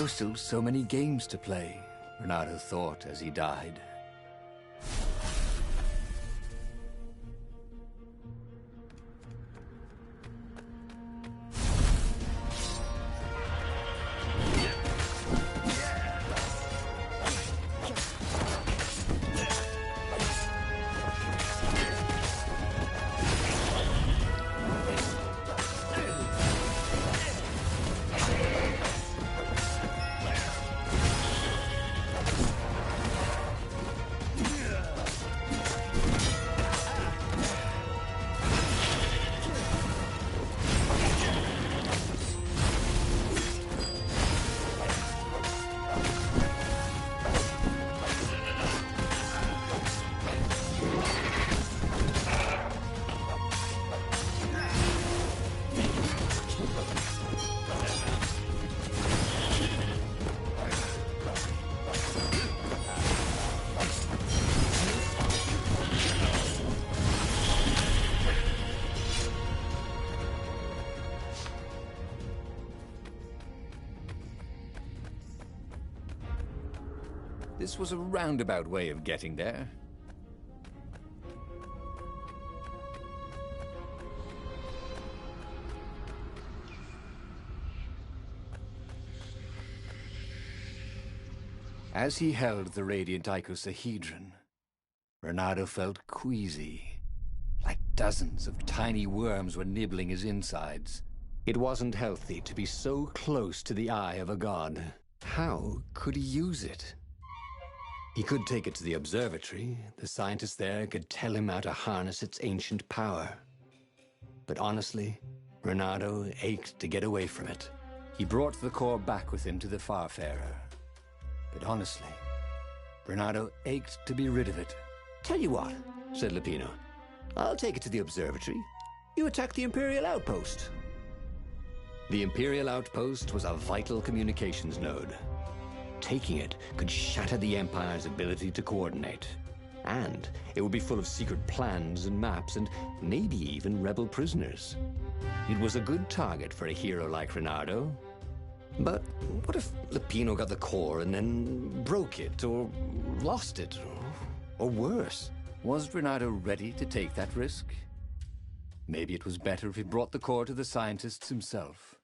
were still so many games to play, Renato thought as he died. This was a roundabout way of getting there. As he held the radiant icosahedron, Renato felt queasy, like dozens of tiny worms were nibbling his insides. It wasn't healthy to be so close to the eye of a god. How could he use it? He could take it to the observatory. The scientists there could tell him how to harness its ancient power. But honestly, Renato ached to get away from it. He brought the core back with him to the Farfarer. But honestly, Renato ached to be rid of it. Tell you what, said Lupino. I'll take it to the observatory. You attack the Imperial outpost. The Imperial outpost was a vital communications node. Taking it could shatter the Empire's ability to coordinate. And it would be full of secret plans and maps and maybe even rebel prisoners. It was a good target for a hero like Renato. But what if Lupino got the core and then broke it, or lost it, or worse? Was Renato ready to take that risk? Maybe it was better if he brought the core to the scientists himself.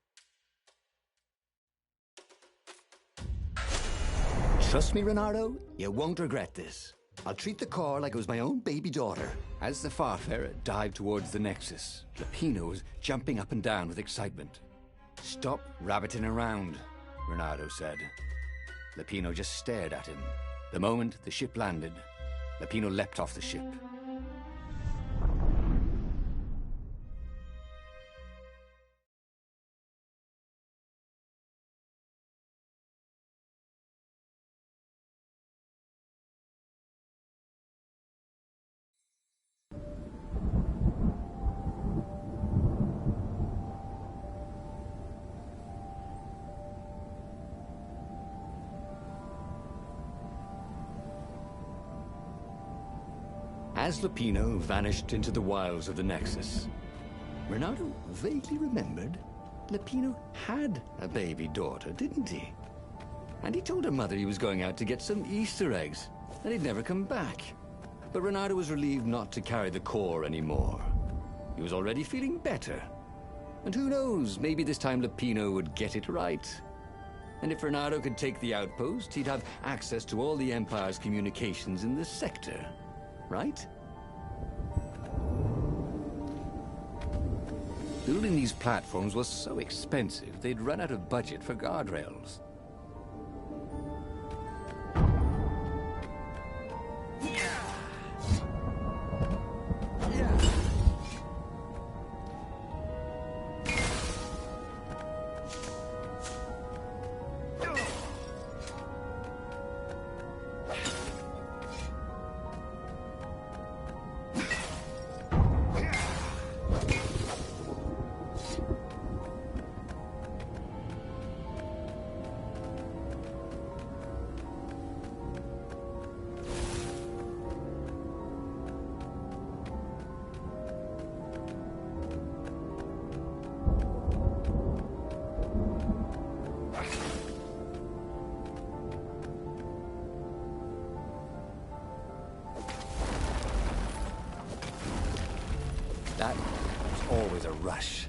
Trust me, Renato, you won't regret this. I'll treat the core like it was my own baby daughter. As the Farfarer dived towards the Nexus, Lupino was jumping up and down with excitement. "Stop rabbiting around," Renato said. Lupino just stared at him. The moment the ship landed, Lupino leapt off the ship. As Lupino vanished into the wilds of the Nexus, Renato vaguely remembered Lupino had a baby daughter, didn't he? And he told her mother he was going out to get some Easter eggs, and he'd never come back. But Renato was relieved not to carry the core anymore. He was already feeling better. And who knows, maybe this time Lupino would get it right. And if Renato could take the outpost, he'd have access to all the Empire's communications in this sector. Right? Building these platforms was so expensive, they'd run out of budget for guardrails. that, there's always a rush.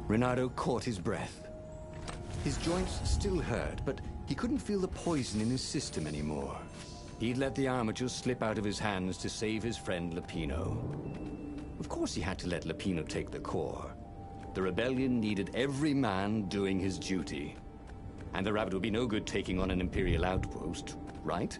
Renato caught his breath. His joints still hurt, but he couldn't feel the poison in his system anymore. He'd let the armature slip out of his hands to save his friend Lupino. Of course he had to let Lupino take the core. The rebellion needed every man doing his duty. And the rabbit would be no good taking on an Imperial outpost, right?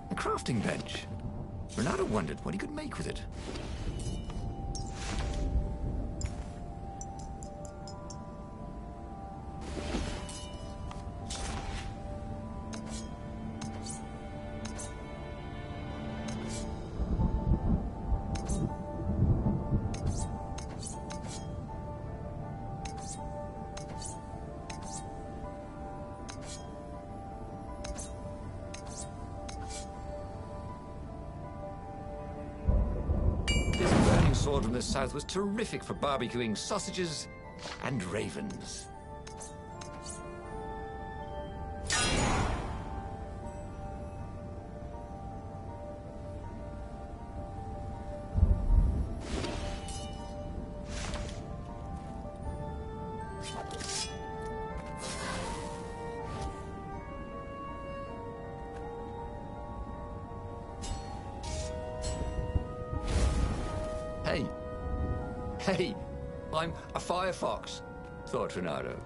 A crafting bench. Renato wondered what he could make with it. Sword from the south was terrific for barbecuing sausages and ravens. Hey, I'm a firefox, thought Renato.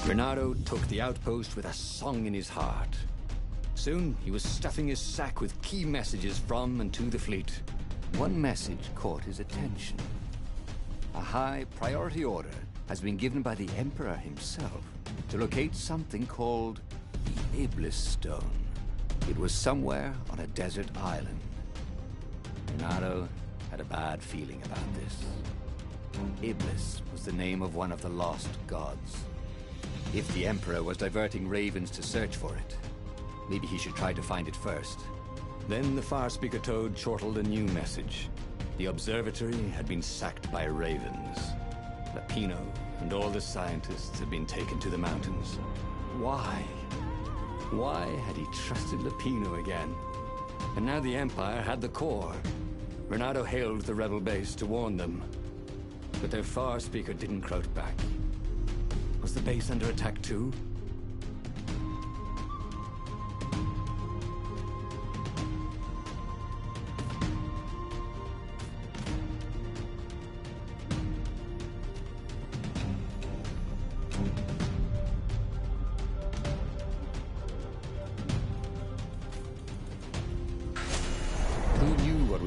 Renato took the outpost with a song in his heart. Soon, he was stuffing his sack with key messages from and to the fleet. One message caught his attention. A high priority order has been given by the Emperor himself to locate something called the Iblis Stone. It was somewhere on a desert island. Renato had a bad feeling about this. Iblis was the name of one of the lost gods. If the Emperor was diverting ravens to search for it, maybe he should try to find it first. Then the Farspeaker Toad chortled a new message. The observatory had been sacked by ravens. Lapino and all the scientists had been taken to the mountains. Why? Why had he trusted Lapino again? And now the Empire had the core. Renato hailed the rebel base to warn them. But their Farspeaker didn't crouch back. Was the base under attack too?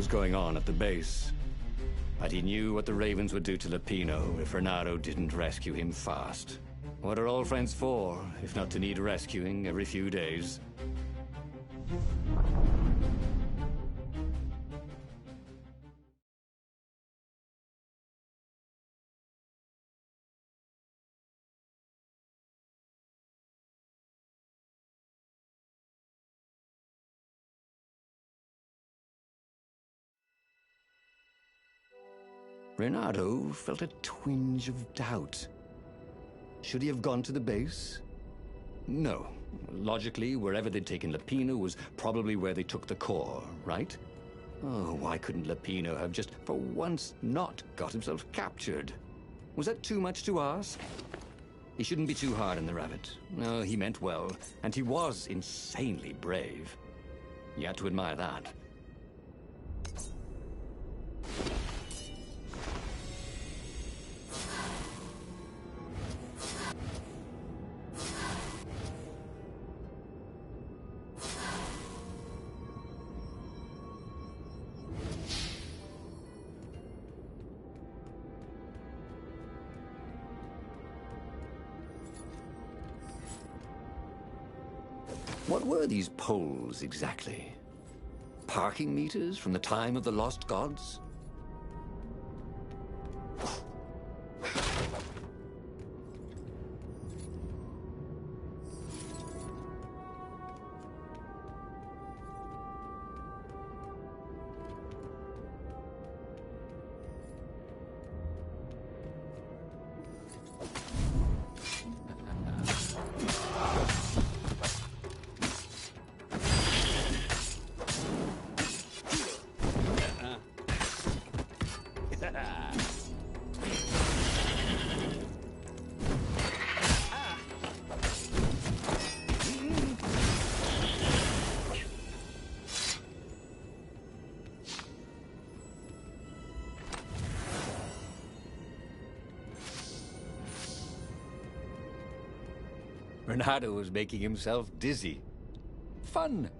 Going on at the base. But he knew what the ravens would do to Lapino if Renato didn't rescue him fast. What are old friends for, if not to need rescuing every few days? Renato felt a twinge of doubt. Should he have gone to the base? No. Logically, wherever they'd taken Lapino was probably where they took the core, right? Oh, why couldn't Lapino have just, for once, not got himself captured? Was that too much to ask? He shouldn't be too hard on the rabbit. No, he meant well, and he was insanely brave. You had to admire that. What were these poles, exactly? Parking meters from the time of the lost gods? Renato was making himself dizzy. Fun